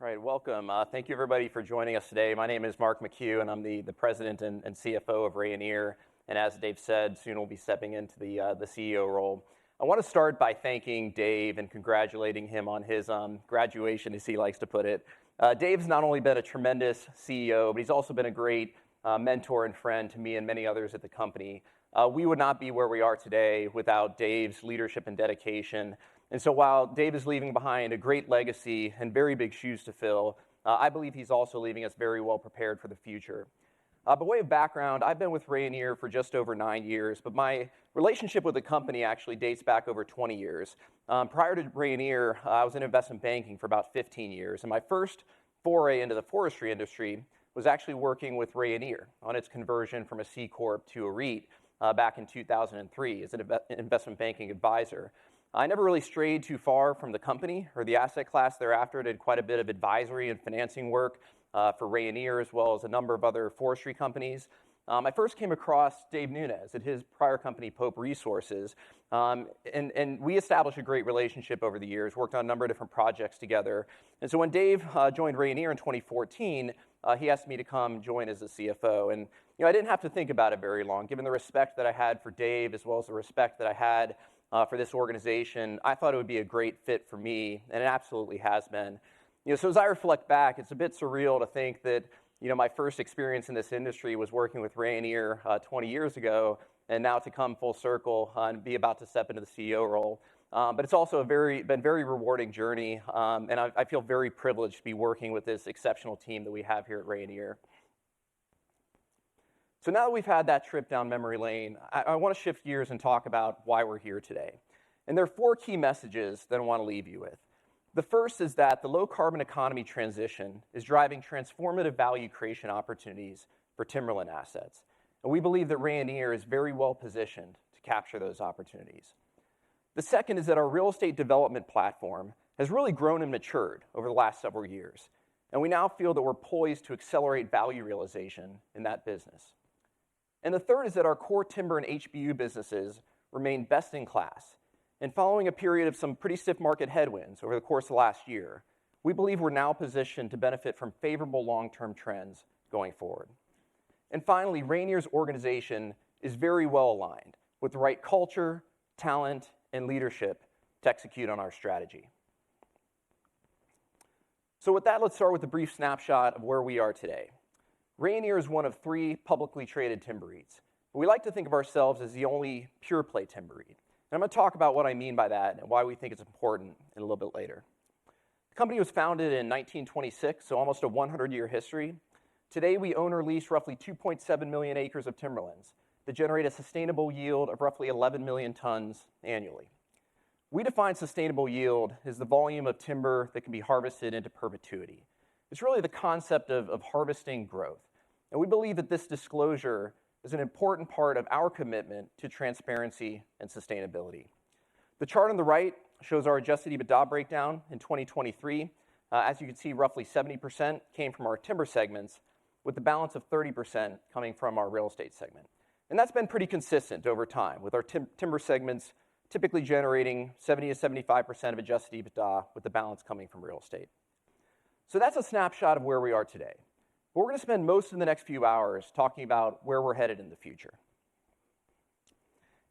Right, welcome. Thank you everybody for joining us today. My name is Mark McHugh and I'm the president and CFO of Rayonier. And as Dave said, soon we'll be stepping into the CEO role. I want to start by thanking Dave and congratulating him on his graduation, as he likes to put it. Dave's not only been a tremendous CEO, but he's also been a great mentor and friend to me and many others at the company. We would not be where we are today without Dave's leadership and dedication. And so while Dave is leaving behind a great legacy and very big shoes to fill, I believe he's also leaving us very well prepared for the future. By way of background, I've been with Rayonier for just over 9 years, but my relationship with the company actually dates back over 20 years. Prior to Rayonier, I was in investment banking for about 15 years, and my first foray into the forestry industry was actually working with Rayonier on its conversion from a C Corp to a REIT back in 2003 as an investment banking advisor. I never really strayed too far from the company or the asset class thereafter. I did quite a bit of advisory and financing work for Rayonier as well as a number of other forestry companies. I first came across Dave Nunes at his prior company, Pope Resources, and we established a great relationship over the years, worked on a number of different projects together. And so when Dave joined Rayonier in 2014, he asked me to come join as the CFO. And I didn't have to think about it very long. Given the respect that I had for Dave as well as the respect that I had for this organization, I thought it would be a great fit for me, and it absolutely has been. So as I reflect back, it's a bit surreal to think that my first experience in this industry was working with Rayonier 20 years ago, and now to come full circle and be about to step into the CEO role. But it's also been a very rewarding journey, and I feel very privileged to be working with this exceptional team that we have here at Rayonier. So now that we've had that trip down memory lane, I want to shift gears and talk about why we're here today. And there are 4 key messages that I want to leave you with. The first is that the low-carbon economy transition is driving transformative value creation opportunities for timberland assets. And we believe that Rayonier is very well positioned to capture those opportunities. The second is that our real estate development platform has really grown and matured over the last several years. And we now feel that we're poised to accelerate value realization in that business. And the third is that our core timber and HBU businesses remain best in class. And following a period of some pretty stiff market headwinds over the course of the last year, we believe we're now positioned to benefit from favorable long-term trends going forward. And finally, Rayonier's organization is very well aligned with the right culture, talent, and leadership to execute on our strategy. So with that, let's start with a brief snapshot of where we are today. Rayonier is one of 3 publicly traded timber REITs. We like to think of ourselves as the only pure-play timber REIT. And I'm going to talk about what I mean by that and why we think it's important in a little bit later. The company was founded in 1926, so almost a 100-year history. Today, we own or lease roughly 2.7 million acres of timberlands that generate a sustainable yield of roughly 11 million tons annually. We define sustainable yield as the volume of timber that can be harvested into perpetuity. It's really the concept of harvesting growth. And we believe that this disclosure is an important part of our commitment to transparency and sustainability. The chart on the right shows our adjusted EBITDA breakdown in 2023. As you can see, roughly 70% came from our timber segments, with the balance of 30% coming from our real estate segment. And that's been pretty consistent over time, with our timber segments typically generating 70 to 75% of adjusted EBITDA, with the balance coming from real estate. So that's a snapshot of where we are today. But we're going to spend most of the next few hours talking about where we're headed in the future.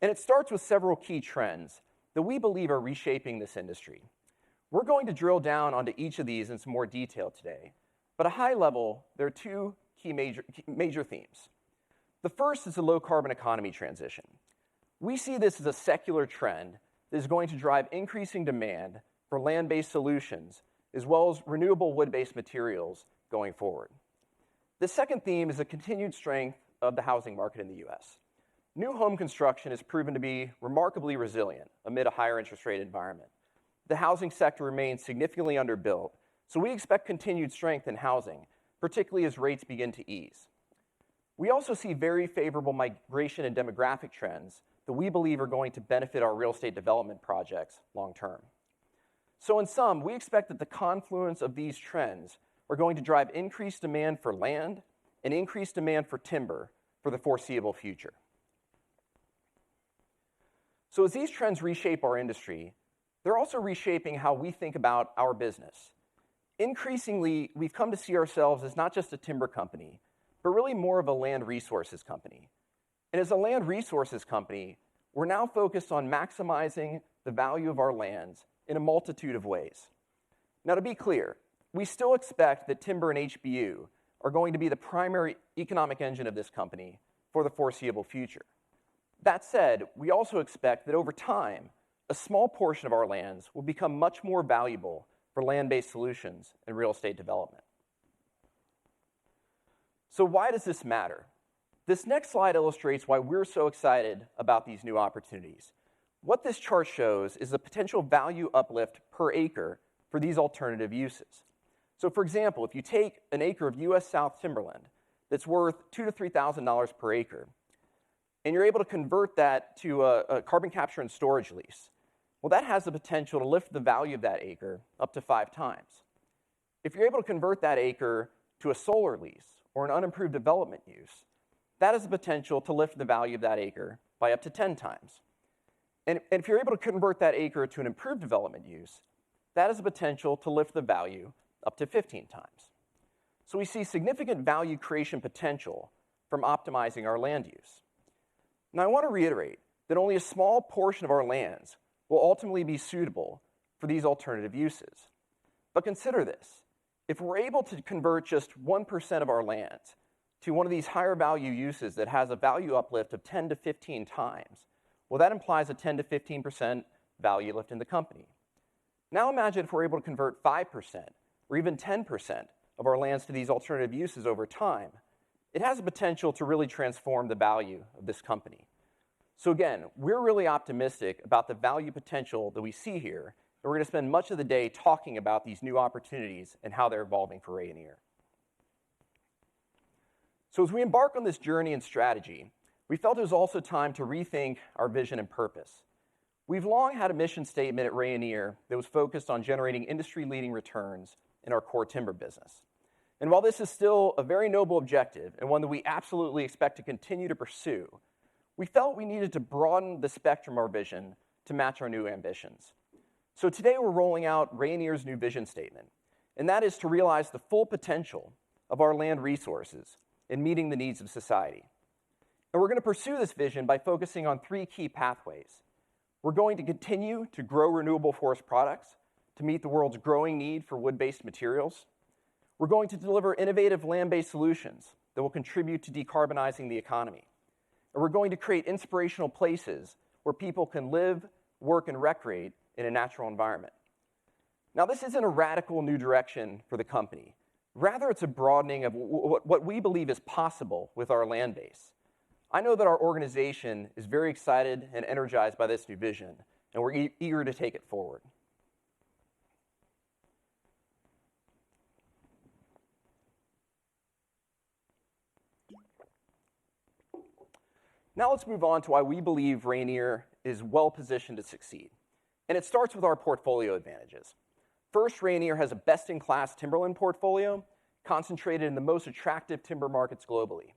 And it starts with several key trends that we believe are reshaping this industry. We're going to drill down onto each of these in some more detail today. But at a high level, there are 2 key major themes. The first is the low-carbon economy transition. We see this as a secular trend that is going to drive increasing demand for land-based solutions as well as renewable wood-based materials going forward. The second theme is the continued strength of the housing market in the U.S. New home construction has proven to be remarkably resilient amid a higher interest rate environment. The housing sector remains significantly underbuilt, so we expect continued strength in housing, particularly as rates begin to ease. We also see very favorable migration and demographic trends that we believe are going to benefit our real estate development projects long term. So in sum, we expect that the confluence of these trends are going to drive increased demand for land and increased demand for timber for the foreseeable future. So as these trends reshape our industry, they're also reshaping how we think about our business. increasingly, we've come to see ourselves as not just a timber company, but really more of a land resources company. And as a land resources company, we're now focused on maximizing the value of our lands in a multitude of ways. Now, to be clear, we still expect that timber and HBU are going to be the primary economic engine of this company for the foreseeable future. That said, we also expect that over time, a small portion of our lands will become much more valuable for land-based solutions and real estate development. So why does this matter? This next slide illustrates why we're so excited about these new opportunities. What this chart shows is the potential value uplift per acre for these alternative uses. So for example, if you take an acre of US South timberland that's worth $2,000 to $3,000 per acre, and you're able to convert that to a carbon capture and storage lease, well, that has the potential to lift the value of that acre up to 5 times. If you're able to convert that acre to a solar lease or an unimproved development use, that has the potential to lift the value of that acre by up to 10 times. And if you're able to convert that acre to an improved development use, that has the potential to lift the value up to 15 times. So we see significant value creation potential from optimizing our land use. Now, I want to reiterate that only a small portion of our lands will ultimately be suitable for these alternative uses. But consider this. If we're able to convert just 1% of our lands to one of these higher value uses that has a value uplift of 10 to 15 times, well, that implies a 10 to 15% value lift in the company. Now imagine if we're able to convert 5% or even 10% of our lands to these alternative uses over time. It has the potential to really transform the value of this company. So again, we're really optimistic about the value potential that we see here, and we're going to spend much of the day talking about these new opportunities and how they're evolving for Rayonier. So as we embark on this journey and strategy, we felt it was also time to rethink our vision and purpose. We've long had a mission statement at Rayonier that was focused on generating industry-leading returns in our core timber business. And while this is still a very noble objective and one that we absolutely expect to continue to pursue, we felt we needed to broaden the spectrum of our vision to match our new ambitions. So today we're rolling out Rayonier's new vision statement, and that is to realize the full potential of our land resources in meeting the needs of society. And we're going to pursue this vision by focusing on 3 key pathways. We're going to continue to grow renewable forest products to meet the world's growing need for wood-based materials. We're going to deliver innovative land-based solutions that will contribute to decarbonizing the economy. And we're going to create inspirational places where people can live, work, and recreate in a natural environment. Now, this isn't a radical new direction for the company. Rather, it's a broadening of what we believe is possible with our land base. I know that our organization is very excited and energized by this new vision, and we're eager to take it forward. Now let's move on to why we believe Rayonier is well positioned to succeed. And it starts with our portfolio advantages. First, Rayonier has a best-in-class timberland portfolio concentrated in the most attractive timber markets globally.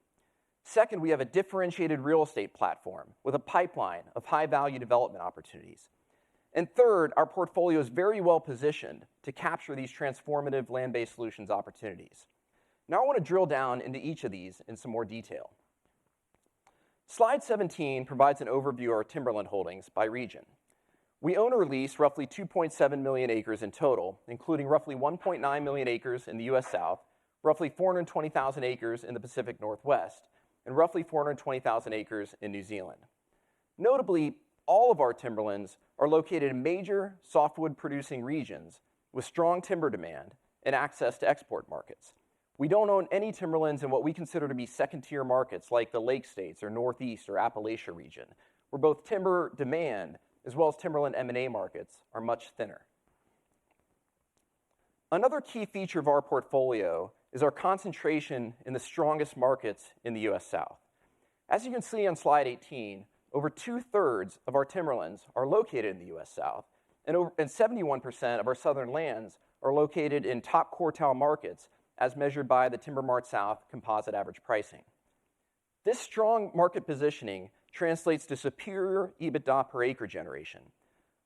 Second, we have a differentiated real estate platform with a pipeline of high-value development opportunities. And third, our portfolio is very well positioned to capture these transformative land-based solutions opportunities. Now I want to drill down into each of these in some more detail. Slide 17 provides an overview of our timberland holdings by region. We own or lease roughly 2.7 million acres in total, including roughly 1.9 million acres in the US South, roughly 420,000 acres in the Pacific Northwest, and roughly 420,000 acres in New Zealand. Notably, all of our timberlands are located in major softwood producing regions with strong timber demand and access to export markets. We don't own any timberlands in what we consider to be second-tier markets like the Lake States or Northeast or Appalachia region, where both timber demand as well as timberland M&A markets are much thinner. Another key feature of our portfolio is our concentration in the strongest markets in the US South. As you can see on slide 18, over 2/3 of our timberlands are located in the US South, and 71% of our southern lands are located in top quartile markets as measured by the TimberMart South composite average pricing. This strong market positioning translates to superior EBITDA per acre generation.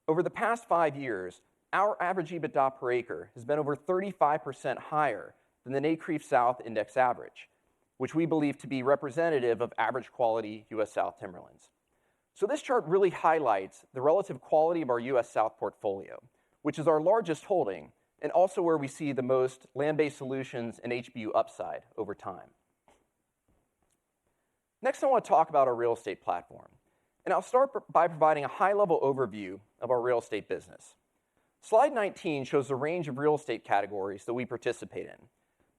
Over the past 5 years, our average EBITDA per acre has been over 35% higher than the NCREIF South Index average, which we believe to be representative of average quality U.S. South timberlands. So this chart really highlights the relative quality of our U.S. South portfolio, which is our largest holding and also where we see the most land-based solutions and HBU upside over time. Next, I want to talk about our real estate platform. And I'll start by providing a high-level overview of our real estate business. Slide 19 shows the range of real estate categories that we participate in.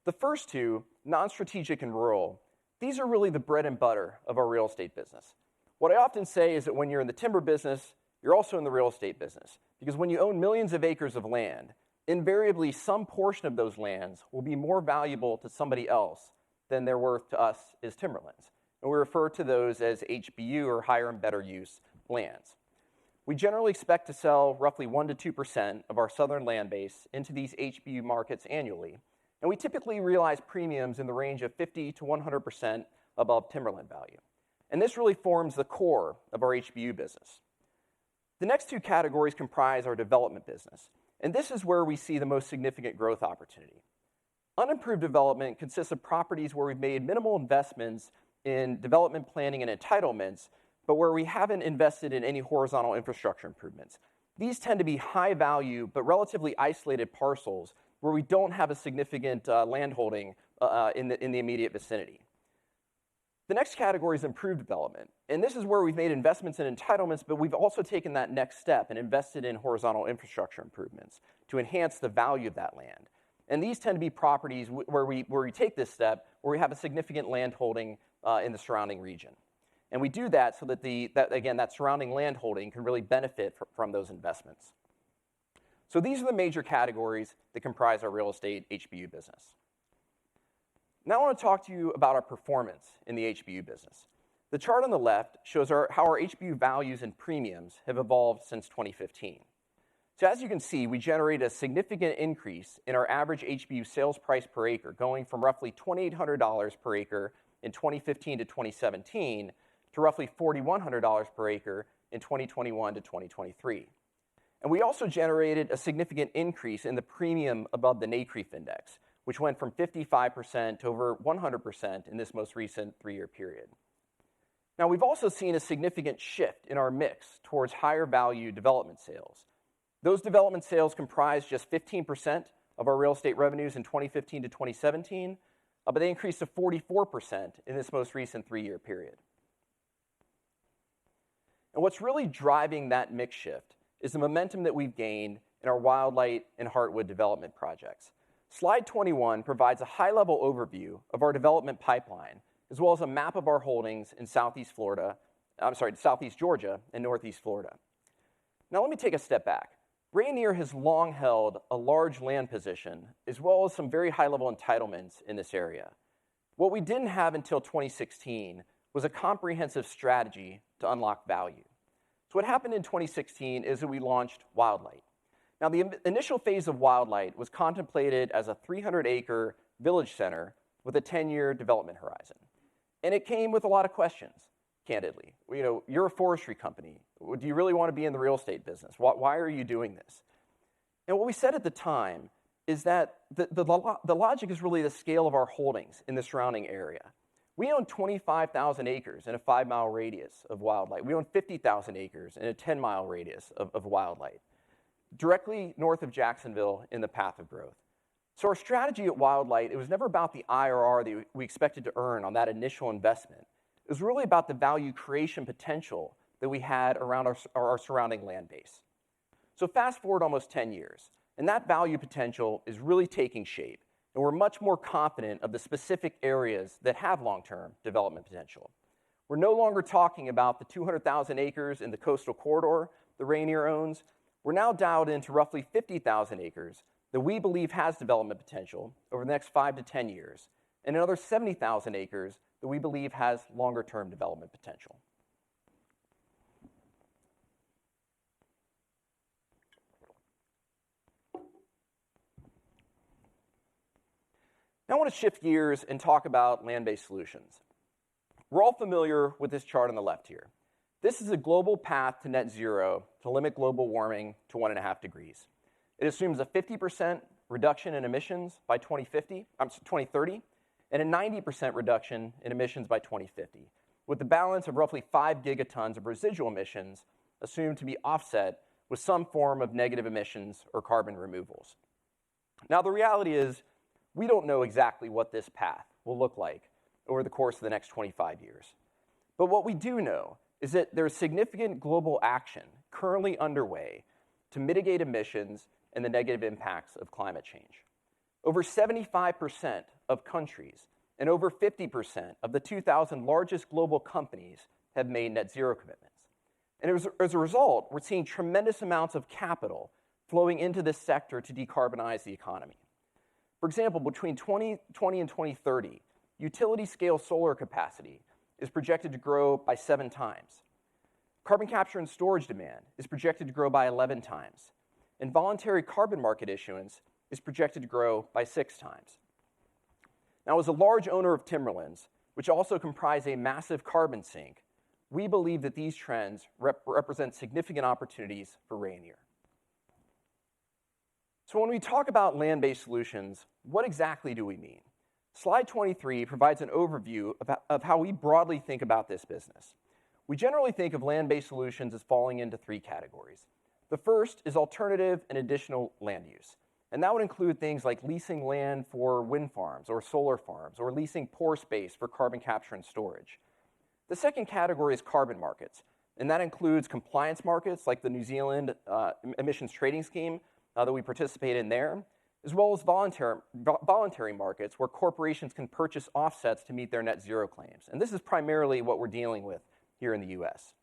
The first two, non-strategic and rural, these are really the bread and butter of our real estate business. What I often say is that when you're in the timber business, you're also in the real estate business. Because when you own millions of acres of land, invariably some portion of those lands will be more valuable to somebody else than they're worth to us as timberlands. And we refer to those as HBU, or higher and better use lands. We generally expect to sell roughly 1% to 2% of our southern land base into these HBU markets annually, and we typically realize premiums in the range of 50% to 100% above timberland value. And this really forms the core of our HBU business. The next two categories comprise our development business, and this is where we see the most significant growth opportunity. Unimproved development consists of properties where we've made minimal investments in development planning and entitlements, but where we haven't invested in any horizontal infrastructure improvements. These tend to be high value but relatively isolated parcels where we don't have a significant land holding in the immediate vicinity. The next category is improved development, and this is where we've made investments in entitlements, but we've also taken that next step and invested in horizontal infrastructure improvements to enhance the value of that land. And these tend to be properties where we take this step, where we have a significant land holding in the surrounding region. And we do that so that that surrounding land holding can really benefit from those investments. So these are the major categories that comprise our real estate HBU business. Now I want to talk to you about our performance in the HBU business. The chart on the left shows how our HBU values and premiums have evolved since 2015. So as you can see, we generated a significant increase in our average HBU sales price per acre, going from roughly $2,800 per acre in 2015 to 2017 to roughly $4,100 per acre in 2021 to 2023. And we also generated a significant increase in the premium above the NCREIF index, which went from 55% to over 100% in this most recent 3-year period. Now, we've also seen a significant shift in our mix towards higher value development sales. Those development sales comprised just 15% of our real estate revenues in 2015 to 2017, but they increased to 44% in this most recent 3-year period. And what's really driving that mix shift is the momentum that we've gained in our Wildlight and Heartwood development projects. Slide 21 provides a high-level overview of our development pipeline, as well as a map of our holdings in Southeast Georgia and Northeast Florida. Now let me take a step back. Rayonier has long held a large land position, as well as some very high-level entitlements in this area. What we didn't have until 2016 was a comprehensive strategy to unlock value. So what happened in 2016 is that we launched Wildlight. Now, the initial phase of Wildlight was contemplated as a 300-acre village center with a 10-year development horizon. And it came with a lot of questions, candidly. You're a forestry company. Do you really want to be in the real estate business? Why are you doing this? And what we said at the time is that the logic is really the scale of our holdings in the surrounding area. We own 25,000 acres in a 5-mile radius of Wildlight. We own 50,000 acres in a 10-mile radius of Wildlight, directly north of Jacksonville in the path of growth. So our strategy at Wildlight, it was never about the IRR that we expected to earn on that initial investment. It was really about the value creation potential that we had around our surrounding land base. So fast forward almost 10 years, and that value potential is really taking shape, and we're much more confident of the specific areas that have long-term development potential. We're no longer talking about the 200,000 acres in the coastal corridor that Rayonier owns. We're now dialed into roughly 50,000 acres that we believe has development potential over the next 5 to 10 years, and another 70,000 acres that we believe has longer-term development potential. Now I want to shift gears and talk about land-based solutions. We're all familiar with this chart on the left here. This is a global path to net zero to limit global warming to 1.5 degrees. It assumes a 50% reduction in emissions by 2030, and a 90% reduction in emissions by 2050, with the balance of roughly 5 gigatons of residual emissions assumed to be offset with some form of negative emissions or carbon removals. Now, the reality is, we don't know exactly what this path will look like over the course of the next 25 years. But what we do know is that there's significant global action currently underway to mitigate emissions and the negative impacts of climate change. Over 75% of countries and over 50% of the 2,000 largest global companies have made net zero commitments. And as a result, we're seeing tremendous amounts of capital flowing into this sector to decarbonize the economy. For example, between 2020 and 2030, utility-scale solar capacity is projected to grow by 7 times. Carbon capture and storage demand is projected to grow by 11 times. And voluntary carbon market issuance is projected to grow by 6 times. Now, as a large owner of timberlands, which also comprise a massive carbon sink, we believe that these trends represent significant opportunities for Rayonier. So when we talk about land-based solutions, what exactly do we mean? Slide 23 provides an overview of how we broadly think about this business. We generally think of land-based solutions as falling into 3 categories. The first is alternative and additional land use. And that would include things like leasing land for wind farms or solar farms, or leasing pore space for carbon capture and storage. The second category is carbon markets, and that includes compliance markets like the New Zealand emissions trading scheme that we participate in there, as well as voluntary markets where corporations can purchase offsets to meet their net zero claims. And this is primarily what we're dealing with here in the US.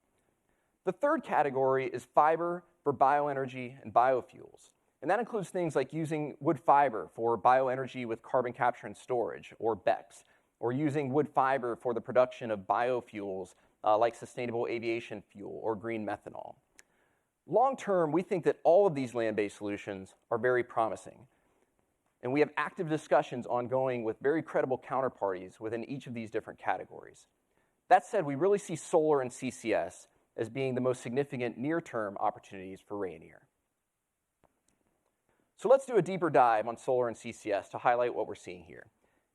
The third category is fiber for bioenergy and biofuels. And that includes things like using wood fiber for bioenergy with carbon capture and storage, or BECCS, or using wood fiber for the production of biofuels like sustainable aviation fuel or green methanol. Long term, we think that all of these land-based solutions are very promising. And we have active discussions ongoing with very credible counterparties within each of these different categories. That said, we really see solar and CCS as being the most significant near-term opportunities for Rayonier. So let's do a deeper dive on solar and CCS to highlight what we're seeing here.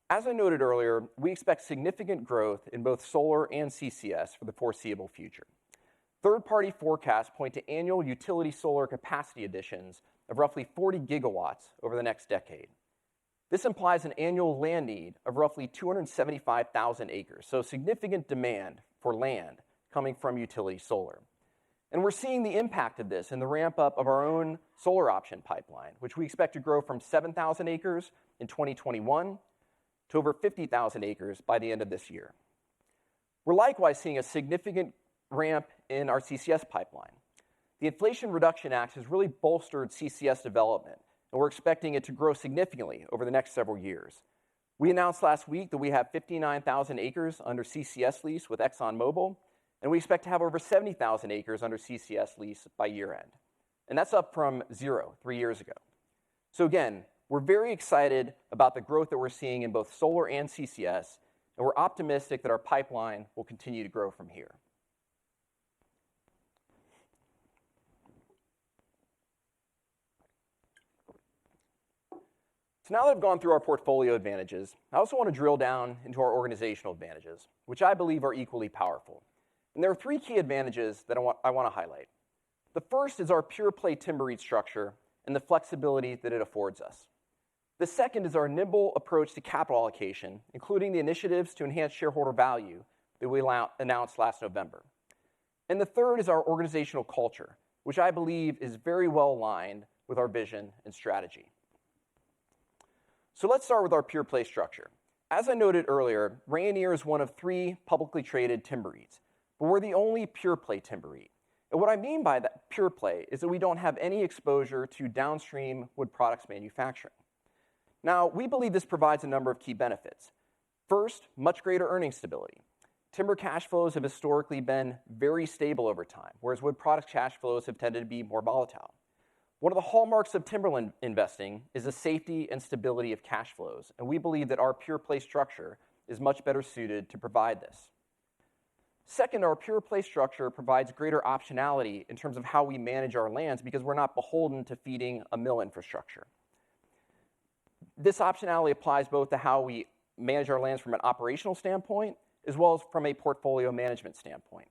As I noted earlier, we expect significant growth in both solar and CCS for the foreseeable future. Third-party forecasts point to annual utility solar capacity additions of roughly 40 gigawatts over the next decade. This implies an annual land need of roughly 275,000 acres, so significant demand for land coming from utility solar. And we're seeing the impact of this in the ramp-up of our own solar option pipeline, which we expect to grow from 7,000 acres in 2021 to over 50,000 acres by the end of this year. We're likewise seeing a significant ramp in our CCS pipeline. The Inflation Reduction Act has really bolstered CCS development, and we're expecting it to grow significantly over the next several years. We announced last week that we have 59,000 acres under CCS lease with ExxonMobil, and we expect to have over 70,000 acres under CCS lease by year end. And that's up from 0 3 years ago. So again, we're very excited about the growth that we're seeing in both solar and CCS, and we're optimistic that our pipeline will continue to grow from here. So now that I've gone through our portfolio advantages, I also want to drill down into our organizational advantages, which I believe are equally powerful. And there are 3 key advantages that I want to highlight. The first is our pure play timber REIT structure and the flexibility that it affords us. The second is our nimble approach to capital allocation, including the initiatives to enhance shareholder value that we announced last November. And the third is our organizational culture, which I believe is very well aligned with our vision and strategy. So let's start with our pure play structure. As I noted earlier, Rayonier is one of 3 publicly traded timber REITs, but we're the only pure play timber REIT. And what I mean by that pure play is that we don't have any exposure to downstream wood products manufacturing. Now, we believe this provides a number of key benefits. First, much greater earning stability. Timber cash flows have historically been very stable over time, whereas wood products cash flows have tended to be more volatile. One of the hallmarks of timberland investing is the safety and stability of cash flows, and we believe that our pure play structure is much better suited to provide this. Second, our pure play structure provides greater optionality in terms of how we manage our lands because we're not beholden to feeding a mill infrastructure. This optionality applies both to how we manage our lands from an operational standpoint as well as from a portfolio management standpoint.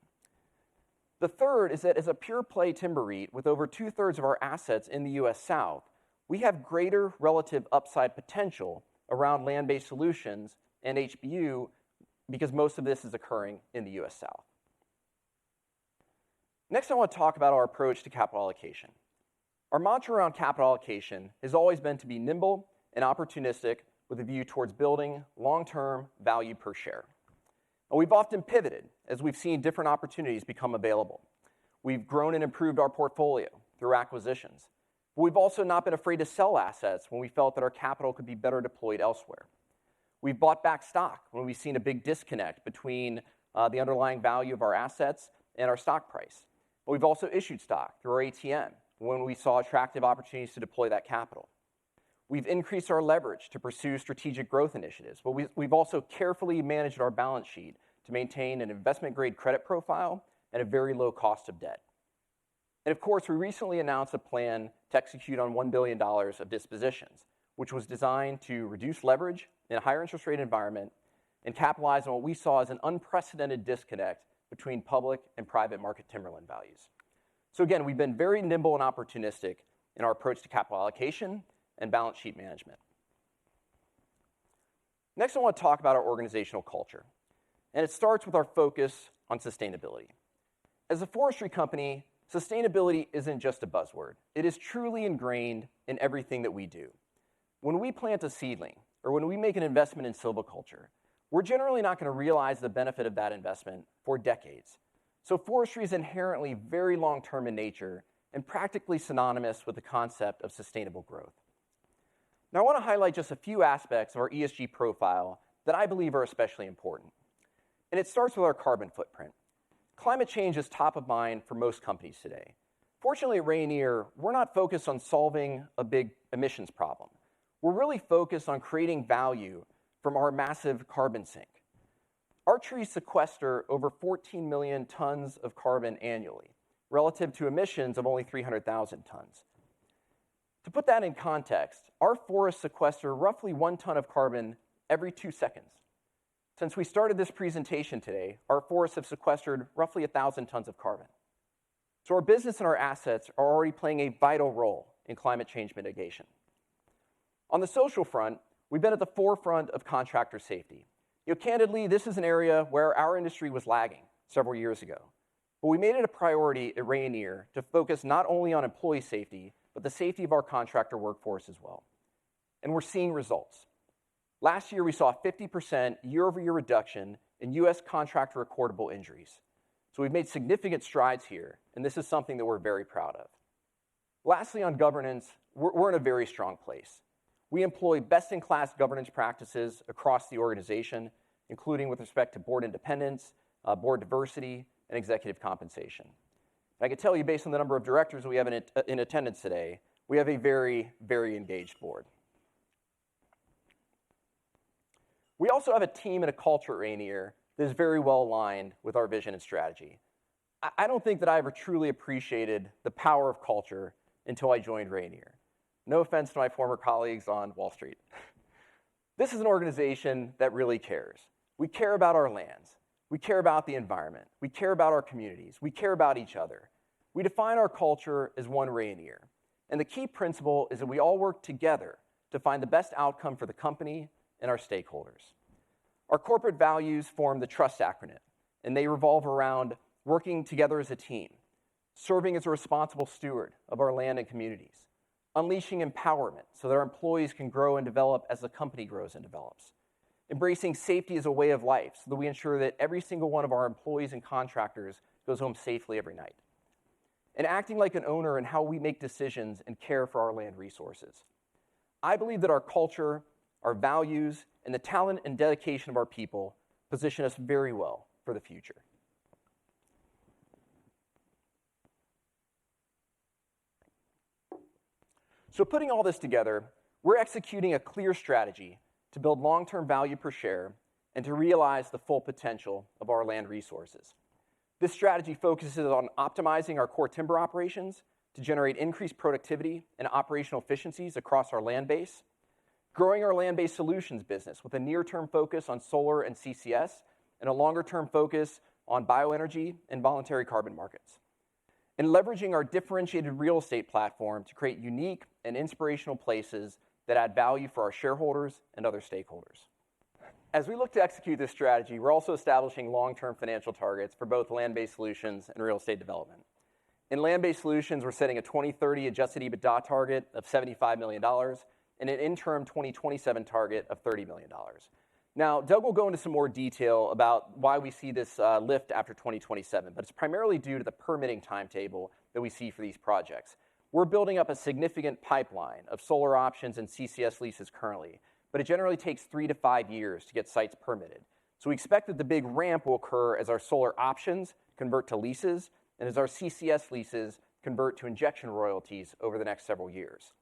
The third is that as a pure play timber REIT with over 2/3 of our assets in the US South, we have greater relative upside potential around land-based solutions and HBU because most of this is occurring in the US South. Next, I want to talk about our approach to capital allocation. Our mantra around capital allocation has always been to be nimble and opportunistic with a view towards building long-term value per share. And we've often pivoted as we've seen different opportunities become available. We've grown and improved our portfolio through acquisitions. But we've also not been afraid to sell assets when we felt that our capital could be better deployed elsewhere. We've bought back stock when we've seen a big disconnect between the underlying value of our assets and our stock price. But we've also issued stock through our ATM when we saw attractive opportunities to deploy that capital. We've increased our leverage to pursue strategic growth initiatives, but we've also carefully managed our balance sheet to maintain an investment-grade credit profile and a very low cost of debt. And of course, we recently announced a plan to execute on $1 billion of dispositions, which was designed to reduce leverage in a higher interest rate environment and capitalize on what we saw as an unprecedented disconnect between public and private market timberland values. So again, we've been very nimble and opportunistic in our approach to capital allocation and balance sheet management. Next, I want to talk about our organizational culture, and it starts with our focus on sustainability. As a forestry company, sustainability isn't just a buzzword. It is truly ingrained in everything that we do. When we plant a seedling or when we make an investment in silviculture, we're generally not going to realize the benefit of that investment for decades. So forestry is inherently very long-term in nature and practically synonymous with the concept of sustainable growth. Now, I want to highlight just a few aspects of our ESG profile that I believe are especially important. And it starts with our carbon footprint. Climate change is top of mind for most companies today. Fortunately, at Rayonier, we're not focused on solving a big emissions problem. We're really focused on creating value from our massive carbon sink. Our trees sequester over 14 million tons of carbon annually, relative to emissions of only 300,000 tons. To put that in context, our forests sequester roughly 1 ton of carbon every 2 seconds. Since we started this presentation today, our forests have sequestered roughly 1,000 tons of carbon. So our business and our assets are already playing a vital role in climate change mitigation. On the social front, we've been at the forefront of contractor safety. Candidly, this is an area where our industry was lagging several years ago. But we made it a priority at Rayonier to focus not only on employee safety, but the safety of our contractor workforce as well. And we're seeing results. Last year, we saw a 50% year-over-year reduction in U.S. contractor recordable injuries. So we've made significant strides here, and this is something that we're very proud of. Lastly, on governance, we're in a very strong place. We employ best-in-class governance practices across the organization, including with respect to board independence, board diversity, and executive compensation. And I can tell you, based on the number of directors we have in attendance today, we have a very, very engaged board. We also have a team and a culture at Rayonier that is very well aligned with our vision and strategy. I don't think that I ever truly appreciated the power of culture until I joined Rayonier. No offense to my former colleagues on Wall Street. This is an organization that really cares. We care about our lands. We care about the environment. We care about our communities. We care about each other. We define our culture as one Rayonier. And the key principle is that we all work together to find the best outcome for the company and our stakeholders. Our corporate values form the TRUST acronym, and they revolve around working together as a team, serving as a responsible steward of our land and communities, unleashing empowerment so that our employees can grow and develop as the company grows and develops, embracing safety as a way of life so that we ensure that every single one of our employees and contractors goes home safely every night, and acting like an owner in how we make decisions and care for our land resources. I believe that our culture, our values, and the talent and dedication of our people position us very well for the future. So putting all this together, we're executing a clear strategy to build long-term value per share and to realize the full potential of our land resources. This strategy focuses on optimizing our core timber operations to generate increased productivity and operational efficiencies across our land base, growing our land-based solutions business with a near-term focus on solar and CCS, and a longer-term focus on bioenergy and voluntary carbon markets, and leveraging our differentiated real estate platform to create unique and inspirational places that add value for our shareholders and other stakeholders. As we look to execute this strategy, we're also establishing long-term financial targets for both land-based solutions and real estate development. In land-based solutions, we're setting a 2030 adjusted EBITDA target of $75 million and an interim 2027 target of $30 million. Now, Doug will go into some more detail about why we see this lift after 2027, but it's primarily due to the permitting timetable that we see for these projects. We're building up a significant pipeline of solar options and CCS leases currently, but it generally takes 3 to 5 years to get sites permitted. So we expect that the big ramp will occur as our solar options convert to leases and as our CCS leases convert to injection royalties over the next several years.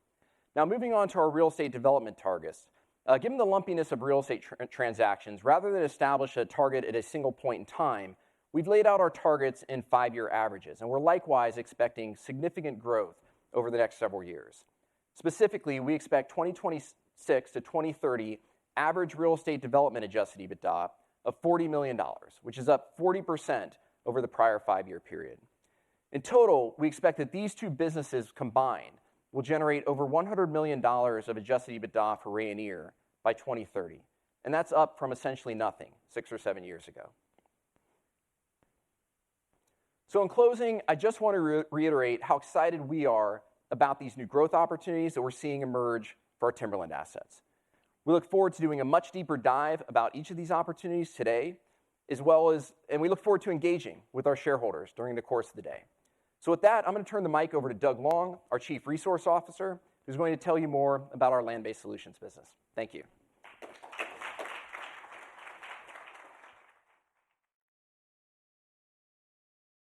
Now, moving on to our real estate development targets. Given the lumpiness of real estate transactions, rather than establish a target at a single point in time, we've laid out our targets in 5-year averages, and we're likewise expecting significant growth over the next several years. Specifically, we expect 2026 to 2030 average real estate development adjusted EBITDA of $40 million, which is up 40% over the prior 5-year period. In total, we expect that these two businesses combined will generate over $100 million of adjusted EBITDA for Rayonier by 2030, and that's up from essentially nothing 6 or 7 years ago. So in closing, I just want to reiterate how excited we are about these new growth opportunities that we're seeing emerge for our timberland assets. We look forward to doing a much deeper dive about each of these opportunities today, and we look forward to engaging with our shareholders during the course of the day. So with that, I'm going to turn the mic over to Doug Long, our Chief Resource Officer, who's going to tell you more about our land-based solutions business. Thank you.